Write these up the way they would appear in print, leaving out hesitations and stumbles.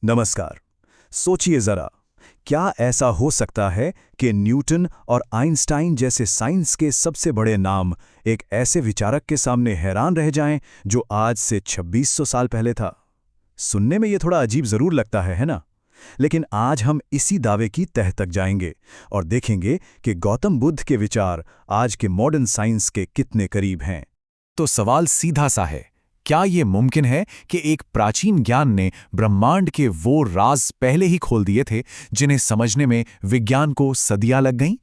नमस्कार। सोचिए जरा, क्या ऐसा हो सकता है कि न्यूटन और आइंस्टाइन जैसे साइंस के सबसे बड़े नाम एक ऐसे विचारक के सामने हैरान रह जाएं जो आज से 2600 साल पहले था? सुनने में ये थोड़ा अजीब जरूर लगता है ना? लेकिन आज हम इसी दावे की तह तक जाएंगे और देखेंगे कि गौतम बुद्ध के विचार आज के मॉडर्न साइंस के कितने करीब हैं। तो सवाल सीधा सा है, क्या ये मुमकिन है कि एक प्राचीन ज्ञान ने ब्रह्मांड के वो राज पहले ही खोल दिए थे जिन्हें समझने में विज्ञान को सदियां लग गईं?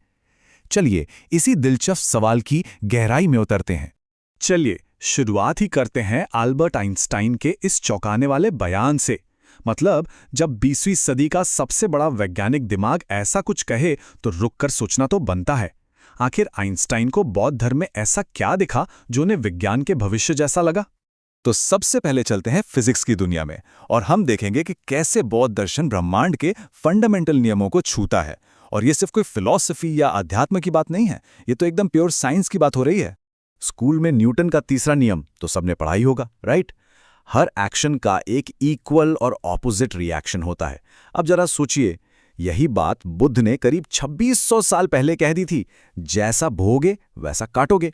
चलिए इसी दिलचस्प सवाल की गहराई में उतरते हैं। चलिए शुरुआत ही करते हैं अल्बर्ट आइंस्टाइन के इस चौंकाने वाले बयान से। मतलब जब 20वीं सदी का सबसे बड़ा वैज्ञानिक दिमाग ऐसा कुछ कहे तो रुक कर सोचना तो बनता है। आखिर आइंस्टाइन को बौद्ध धर्म में ऐसा क्या दिखा जो उन्हें विज्ञान के भविष्य जैसा लगा? तो सबसे पहले चलते हैं फिजिक्स की दुनिया में और हम देखेंगे कि कैसे बौद्ध दर्शन ब्रह्मांड के फंडामेंटल नियमों को छूता है। और ये सिर्फ कोई फिलॉसफी या अध्यात्म की बात नहीं है, ये तो एकदम प्योर साइंस की बात हो रही है। स्कूल में न्यूटन का तीसरा नियम तो सबने पढ़ा ही होगा, राइट? हर एक्शन का एक इक्वल और ऑपोजिट रिएक्शन होता है। अब जरा सोचिए, यही बात बुद्ध ने करीब 2600 साल पहले कह दी थी, जैसा बोओगे वैसा काटोगे।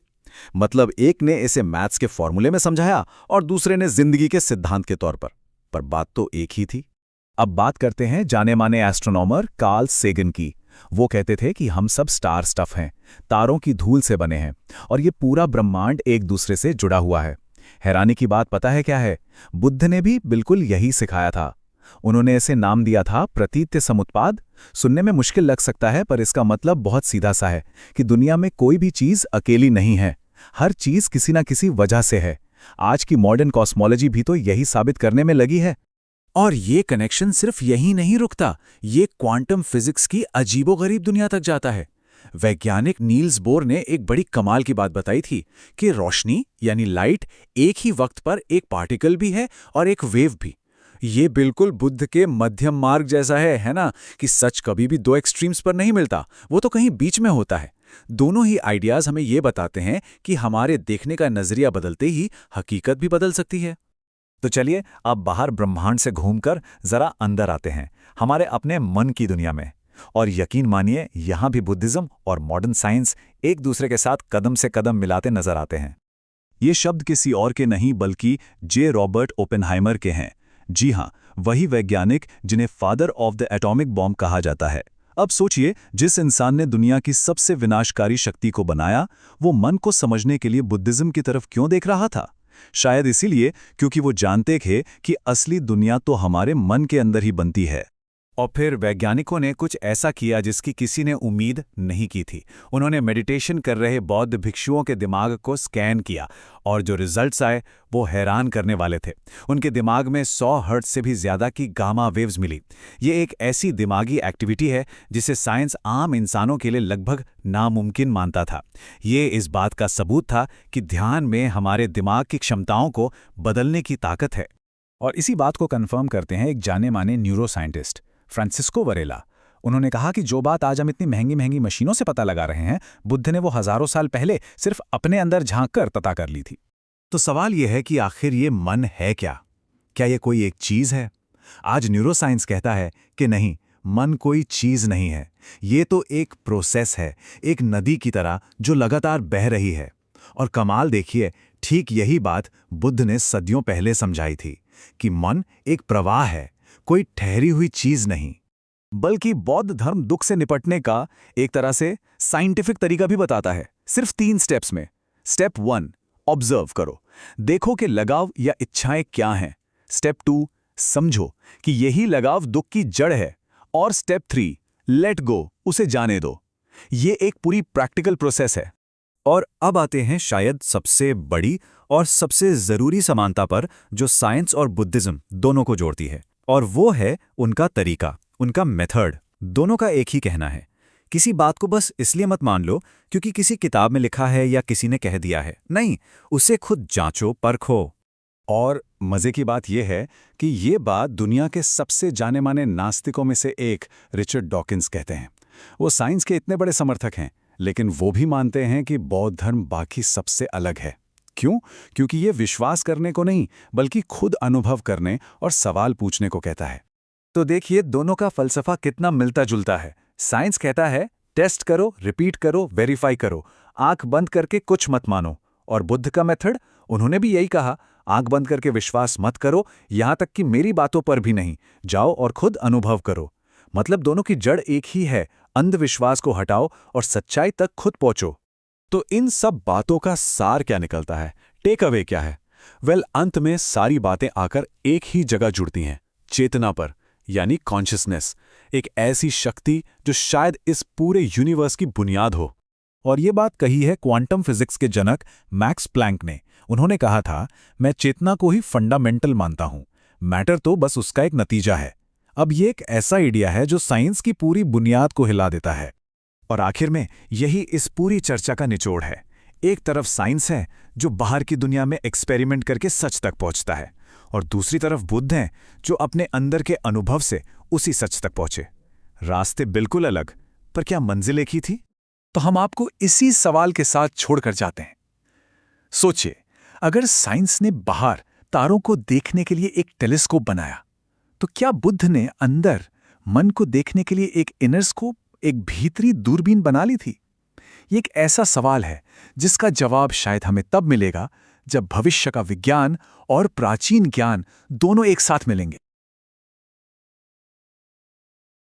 मतलब एक ने इसे मैथ्स के फॉर्मूले में समझाया और दूसरे ने जिंदगी के सिद्धांत के तौर पर बात तो एक ही थी। अब बात करते हैं जाने माने एस्ट्रोनॉमर कार्ल सेगन की। वो कहते थे कि हम सब स्टार स्टफ हैं, तारों की धूल से बने हैं और ये पूरा ब्रह्मांड एक दूसरे से जुड़ा हुआ है। हैरानी की बात पता है क्या है? बुद्ध ने भी बिल्कुल यही सिखाया था। उन्होंने इसे नाम दिया था प्रतीत्य समुत्पाद। सुनने में मुश्किल लग सकता है, पर इसका मतलब बहुत सीधा सा है कि दुनिया में कोई भी चीज अकेली नहीं है, हर चीज किसी ना किसी वजह से है। आज की मॉडर्न कॉस्मोलॉजी भी तो यही साबित करने में लगी है। और ये कनेक्शन सिर्फ यहीं नहीं रुकता, ये क्वांटम फिजिक्स की अजीबोगरीब दुनिया तक जाता है। वैज्ञानिक नील्स बोर ने एक बड़ी कमाल की बात बताई थी कि रोशनी यानी लाइट एक ही वक्त पर एक पार्टिकल भी है और एक वेव भी। ये बिल्कुल बुद्ध के मध्यम मार्ग जैसा है ना? कि सच कभी भी दो एक्सट्रीम्स पर नहीं मिलता, वो तो कहीं बीच में होता है। दोनों ही आइडियाज हमें ये बताते हैं कि हमारे देखने का नजरिया बदलते ही हकीकत भी बदल सकती है। तो चलिए अब बाहर ब्रह्मांड से घूमकर जरा अंदर आते हैं, हमारे अपने मन की दुनिया में। और यकीन मानिए, यहां भी बुद्धिज्म और मॉडर्न साइंस एक दूसरे के साथ कदम से कदम मिलाते नजर आते हैं। ये शब्द किसी और के नहीं बल्कि जे रॉबर्ट ओपेनहाइमर के हैं। जी हाँ, वही वैज्ञानिक जिन्हें father of the atomic bomb कहा जाता है। अब सोचिए, जिस इंसान ने दुनिया की सबसे विनाशकारी शक्ति को बनाया, वो मन को समझने के लिए बुद्धिज्म की तरफ क्यों देख रहा था? शायद इसीलिए क्योंकि वो जानते थे कि असली दुनिया तो हमारे मन के अंदर ही बनती है। और फिर वैज्ञानिकों ने कुछ ऐसा किया जिसकी किसी ने उम्मीद नहीं की थी। उन्होंने मेडिटेशन कर रहे बौद्ध भिक्षुओं के दिमाग को स्कैन किया और जो रिजल्ट्स आए वो हैरान करने वाले थे। उनके दिमाग में 100 हर्ट्ज से भी ज्यादा की गामा वेव्स मिली। ये एक ऐसी दिमागी एक्टिविटी है जिसे साइंस आम इंसानों के लिए लगभग नामुमकिन मानता था। ये इस बात का सबूत था कि ध्यान में हमारे दिमाग की क्षमताओं को बदलने की ताकत है। और इसी बात को कंफर्म करते हैं एक जाने माने न्यूरोसाइंटिस्ट फ्रांसिस्को वरेला। उन्होंने कहा कि जो बात आज हम इतनी महंगी महंगी मशीनों से पता लगा रहे हैं, बुद्ध ने वो हजारों साल पहले सिर्फ अपने अंदर झांक कर पता कर ली थी। तो सवाल यह है कि आखिर ये मन है क्या? क्या ये कोई एक चीज है? आज न्यूरोसाइंस कहता है कि नहीं, मन कोई चीज नहीं है, ये तो एक प्रोसेस है, एक नदी की तरह जो लगातार बह रही है। और कमाल देखिए, ठीक यही बात बुद्ध ने सदियों पहले समझाई थी कि मन एक प्रवाह है, कोई ठहरी हुई चीज नहीं। बल्कि बौद्ध धर्म दुख से निपटने का एक तरह से साइंटिफिक तरीका भी बताता है, सिर्फ 3 स्टेप्स में। स्टेप 1, ऑब्जर्व करो, देखो कि लगाव या इच्छाएं क्या हैं। स्टेप 2, समझो कि यही लगाव दुख की जड़ है। और स्टेप 3, लेट गो, उसे जाने दो। ये एक पूरी प्रैक्टिकल प्रोसेस है। और अब आते हैं शायद सबसे बड़ी और सबसे जरूरी समानता पर, जो साइंस और बुद्धिज्म दोनों को जोड़ती है, और वो है उनका तरीका, उनका मेथड। दोनों का एक ही कहना है, किसी बात को बस इसलिए मत मान लो क्योंकि किसी किताब में लिखा है या किसी ने कह दिया है। नहीं, उसे खुद जांचो, परखो। और मजे की बात यह है कि ये बात दुनिया के सबसे जाने माने नास्तिकों में से एक रिचर्ड डॉकिंस कहते हैं। वो साइंस के इतने बड़े समर्थक हैं, लेकिन वो भी मानते हैं कि बौद्ध धर्म बाकी सबसे अलग है। क्यों? क्योंकि ये विश्वास करने को नहीं, बल्कि खुद अनुभव करने और सवाल पूछने को कहता है। तो देखिए दोनों का फलसफा कितना मिलता जुलता है। साइंस कहता है टेस्ट करो, रिपीट करो, वेरीफाई करो, आंख बंद करके कुछ मत मानो। और बुद्ध का मेथड, उन्होंने भी यही कहा, आंख बंद करके विश्वास मत करो, यहां तक कि मेरी बातों पर भी नहीं, जाओ और खुद अनुभव करो। मतलब दोनों की जड़ एक ही है, अंधविश्वास को हटाओ और सच्चाई तक खुद पहुंचो। तो इन सब बातों का सार क्या निकलता है? टेक अवे क्या है? वेल, अंत में सारी बातें आकर एक ही जगह जुड़ती हैं, चेतना पर, यानी कॉन्शियसनेस, एक ऐसी शक्ति जो शायद इस पूरे यूनिवर्स की बुनियाद हो। और ये बात कही है क्वांटम फिजिक्स के जनक मैक्स प्लैंक ने। उन्होंने कहा था, मैं चेतना को ही फंडामेंटल मानता हूं, मैटर तो बस उसका एक नतीजा है। अब ये एक ऐसा आइडिया है जो साइंस की पूरी बुनियाद को हिला देता है। और आखिर में यही इस पूरी चर्चा का निचोड़ है। एक तरफ साइंस है जो बाहर की दुनिया में एक्सपेरिमेंट करके सच तक पहुंचता है, और दूसरी तरफ बुद्ध हैं जो अपने अंदर के अनुभव से उसी सच तक पहुंचे। रास्ते बिल्कुल अलग, पर क्या मंजिल एक ही थी? तो हम आपको इसी सवाल के साथ छोड़कर जाते हैं। सोचिए, अगर साइंस ने बाहर तारों को देखने के लिए एक टेलीस्कोप बनाया, तो क्या बुद्ध ने अंदर मन को देखने के लिए एक इनर स्कोप, एक भीतरी दूरबीन बना ली थी? ये एक ऐसा सवाल है जिसका जवाब शायद हमें तब मिलेगा जब भविष्य का विज्ञान और प्राचीन ज्ञान दोनों एक साथ मिलेंगे।